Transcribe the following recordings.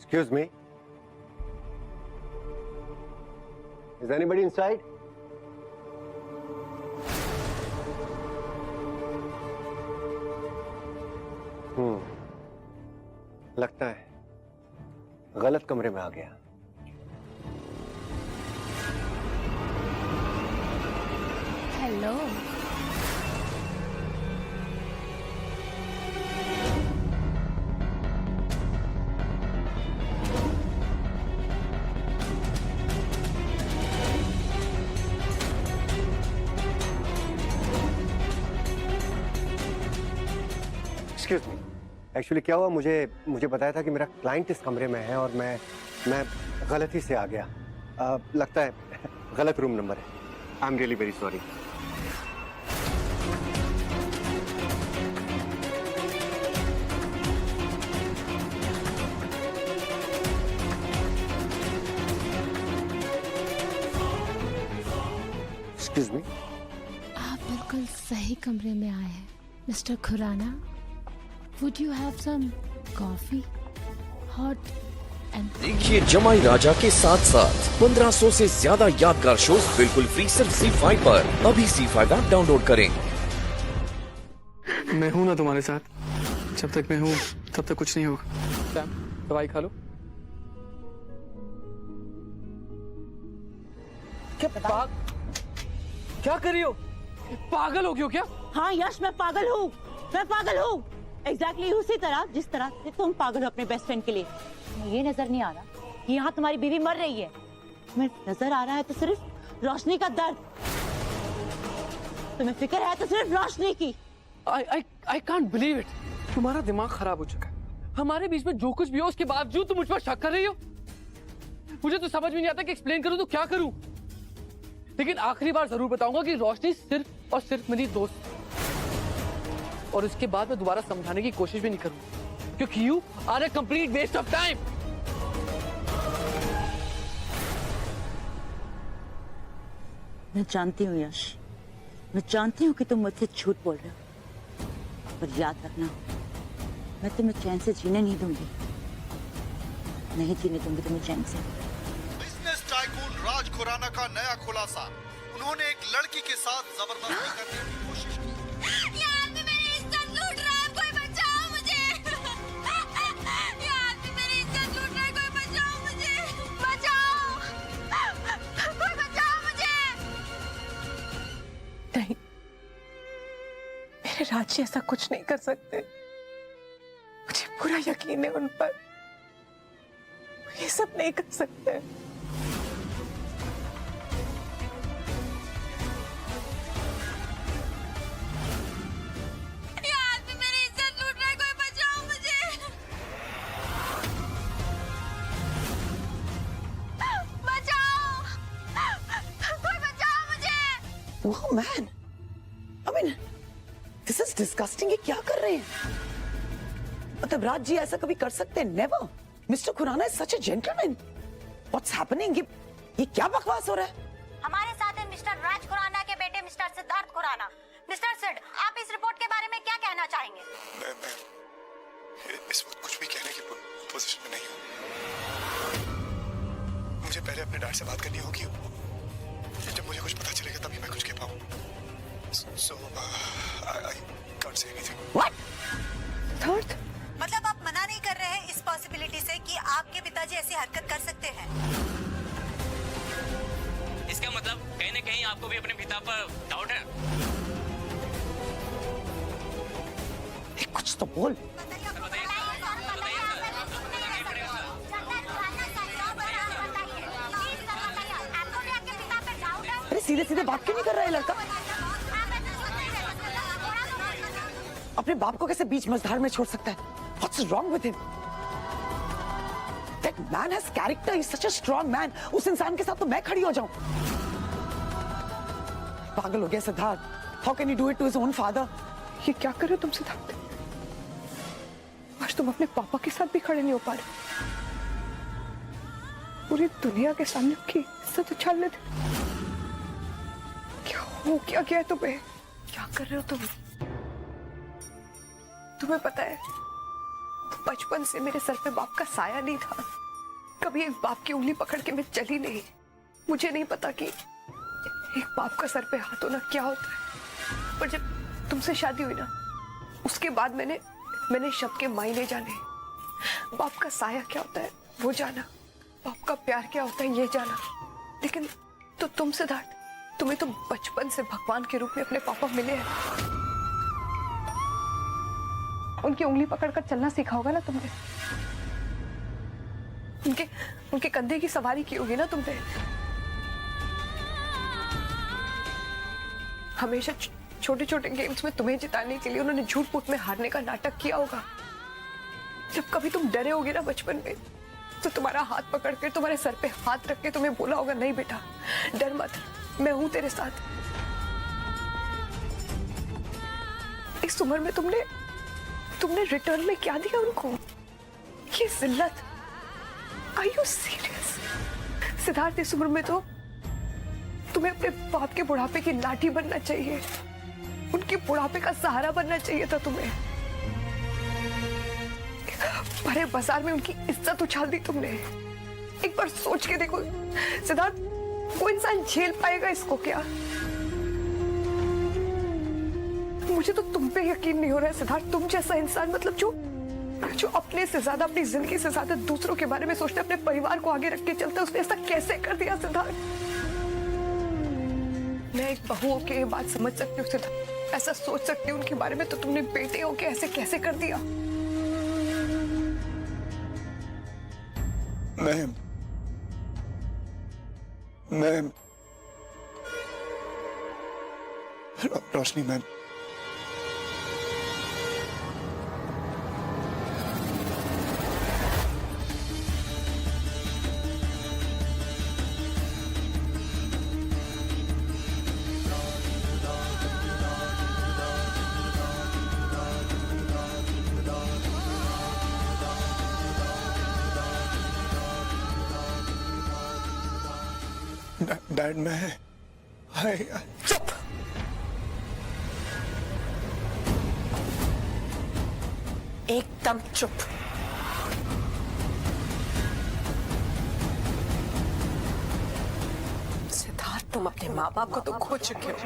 Excuse me. Is anybody inside? लगता है गलत कमरे में आ गया। हेलो। एक्सक्यूज मी, एक्चुअली क्या हुआ, मुझे बताया था कि मेरा क्लाइंट इस कमरे में है और मैं गलती से आ गया। लगता है गलत रूम नंबर है। I am really very sorry. Excuse me. आप बिल्कुल सही कमरे में आए हैं mister Khurana. Would you have some coffee? Hot and देखिए जमाई राजा के साथ साथ 1500 से ज्यादा यादगार शोज बिल्कुल फ्री सिर्फ ZEE5 पर। अभी ZEE5 ऐप डाउनलोड करें। मैं हूं ना तुम्हारे साथ। जब तक मैं हूं तब तक कुछ नहीं होगा। सैम, दवाई खा लो। क्या कर रही हो? पागल हो गई हो क्या? हाँ यश, मैं पागल हूँ। मैं पागल हूँ एग्जैक्टली उसी तरह जिस तरह से तुम पागल हो अपने बेस्ट फ्रेंड के लिए। तुम्हें ये नजर नहीं आ रहा कि यहाँ तुम्हारी बीवी मर रही है? तुम्हें नजर आ रहा है तो सिर्फ रोशनी का दर्द। तुम्हें फिक्र है तो सिर्फ रोशनी की। I can't believe it। तुम्हारा दिमाग खराब हो चुका है। हमारे बीच में जो कुछ भी हो उसके बावजूद तुम मुझ पर शक कर रही हो। मुझे तो समझ में नहीं आता कि एक्सप्लेन करूं तो क्या करूं। लेकिन आखिरी बार जरूर बताऊंगा कि रोशनी सिर्फ और सिर्फ मेरी दोस्त, और इसके बाद मैं दोबारा समझाने की कोशिश भी नहीं करूंगा, क्योंकि you are a complete waste of time. मैं जानती हूँ यश, मैं जानती हूँ कि तुम मुझसे झूठ बोल रहे हो, पर याद रखना मैं तुम्हें चैन से जीने नहीं दूंगी। नहीं जीने दूंगी तुम्हें चैन से। बिजनेस टाइकून राज खुराना का नया खुलासा। उन्होंने एक लड़की के साथ जबरदस्ती करने की कोशिश की। यार भी मेरी इज्जत लूट रहा है, कोई बचाओ मुझे। यार भी मेरी इज्जत लूट रहा है, कोई बचाओ मुझे। बचाओ, कोई बचाओ मुझे। नहीं, मेरे राजी ऐसा कुछ नहीं कर सकते। मुझे पूरा यकीन है उन पर। ये सब नहीं कर सकते। यार भी मेरी इज्जत लूट रहा है, कोई बचाओ मुझे। बचाओ, कोई बचाओ मुझे। Wow, man. I mean, this is disgusting। ये क्या कर रहे हैं? मतलब राज जी ऐसा कभी कर सकते हैं? Never. Mister Khurana is such a gentleman. What's happening? ये क्या बकवास हो रहा है? हमारे साथ है मिस्टर राज खुराना के बेटे मिस्टर सिद्धार्थ खुराना। मिस्टर सिड, आप इस रिपोर्ट के बारे में क्या कहना चाहेंगे? मैं इस वक्त कुछ भी कहने की पोजीशन में नहीं हूँ। मुझे पहले अपने डैड से बात करनी होगी। जब मुझे कुछ पता चलेगा तभी मैं कुछ कह पाऊँ। So I can't say anything. What? Siddharth? मतलब आप मना नहीं कर रहे हैं इस पॉसिबिलिटी से कि आपके पिताजी ऐसी हरकत कर सकते हैं? इसका मतलब कहीं न कहीं आपको भी अपने पिता पर डाउट है। कुछ तो बोल। अरे सीधे सीधे बात क्यों नहीं कर रहा है लड़का? अपने बाप को कैसे बीच मझधार में छोड़ सकता है? What's wrong with him? That man has character. He's such a strong man. उस इंसान के साथ तो मैं खड़ी हो जाऊं। पागल हो गया Siddharth. How can he do it to his own father? ये क्या कर रहे हो तुम सिद्धार्थ? आज तुम अपने पापा के साथ भी खड़े नहीं हो पा रहे। पूरी दुनिया के सामने की इज्जत उछालने थे। क्या हो क्या है तुम्हें? क्या कर रहे हो तुम? तुम्हें पता है बचपन से मेरे सर पे बाप का साया नहीं था। कभी एक बाप की उंगली पकड़ के मैं चली नहीं। मुझे नहीं पता कि एक बाप का सर पे हाथ होना क्या होता है। पर जब तुमसे शादी हुई ना, उसके बाद मैंने शब्द के मायने जाने। बाप का साया क्या होता है वो जाना, बाप का प्यार क्या होता है ये जाना। लेकिन तो तुम सिद्धार्थ, तुम्हें तो बचपन से भगवान के रूप में अपने पापा मिले हैं। उनकी उंगली पकड़कर चलना सीखा होगा ना तुमने। उनके कंधे की सवारी की होगी ना तुमने। हमेशा छोटे छोटे गेम्स में तुम्हें जिताने के लिए उन्होंने झूठ मूठ में हारने का नाटक किया होगा। जब कभी तुम डरे होगे ना बचपन में, तो तुम्हारा हाथ पकड़कर तुम्हारे सर पे हाथ रख के तुम्हें बोला होगा, नहीं बेटा डर मत, मैं हूं तेरे साथ। इस उम्र में तुमने रिटर्न में क्या दिया उनको? ये जिल्लत। Are you serious? सिद्धार्थ, इस उम्र में तो तुम्हें अपने बाप के बुढ़ापे की लाठी बनना चाहिए, उनके बुढ़ापे का सहारा बनना चाहिए था तुम्हें। बड़े बाजार में उनकी इज्जत उछाल दी तुमने। एक बार सोच के देखो सिद्धार्थ, कोई इंसान झेल पाएगा इसको क्या? मुझे तो तुम पे यकीन नहीं हो रहा है सिद्धार्थ। तुम जैसा इंसान, मतलब जो अपने से ज्यादा, अपनी जिंदगी से ज्यादा दूसरों के बारे में सोचते, अपने परिवार को आगे रख के चलता, उसने ऐसा कैसे कर दिया सिद्धार्थ? मैं एक बहू के बात समझ सकती हूँ सिद्धार्थ, ऐसा सोच सकती हूँ उनके बारे में, तो तुमने बेटे हो के ऐसे कैसे कर दिया? मैं रोशनी, मैं डैड, मैं चुप। एकदम चुप। सिद्धार्थ, तुम अपने माँ बाप को तो खो चुके हो।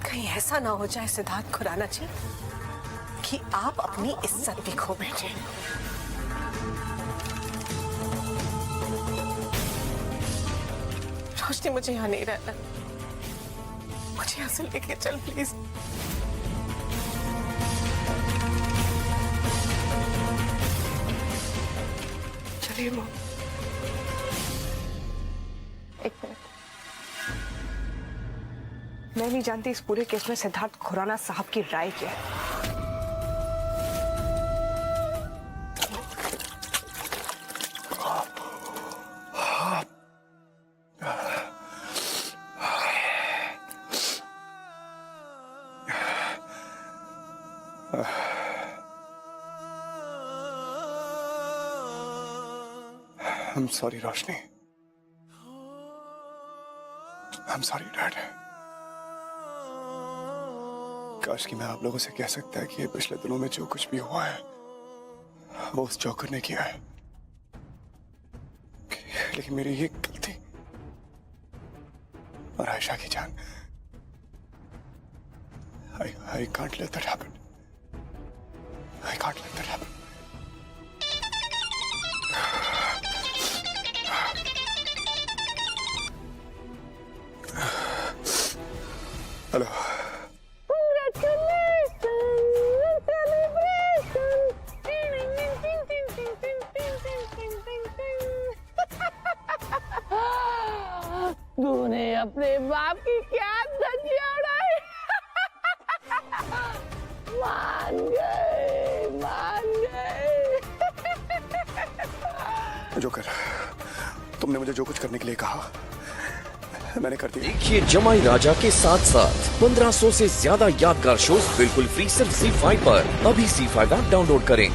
कहीं ऐसा ना हो जाए सिद्धार्थ खुराना जी कि आप अपनी इज्जत भी खो बैठे। रोशनी, मुझे यहाँ नहीं रहना, मुझे यहाँ से लेके चल प्लीज। चलिए मॉम। एक मिनट, मैं नहीं जानती इस पूरे केस में सिद्धार्थ खुराना साहब की राय क्या है। I'm sorry, Roshni. I'm sorry, Dad। काश कि मैं आप लोगों से कह सकता है कि ये पिछले दिनों में जो कुछ भी हुआ है वो उस जोकर ने किया है, लेकिन मेरी ये गलती और आयशा की जान। I can't let that happen। I can't let that happen। Hello. तूने अपने बाप की क्या धज्जियां उड़ाई? मान गए। जोकर, तुमने मुझे जो कुछ करने के लिए कहा मैंने कर दिया। देखिए जमाई राजा के साथ साथ 1500 से ज्यादा यादगार शोज बिल्कुल फ्री सिर्फ ZEE5 पर। अभी ZEE5 ऐप डाउनलोड करें।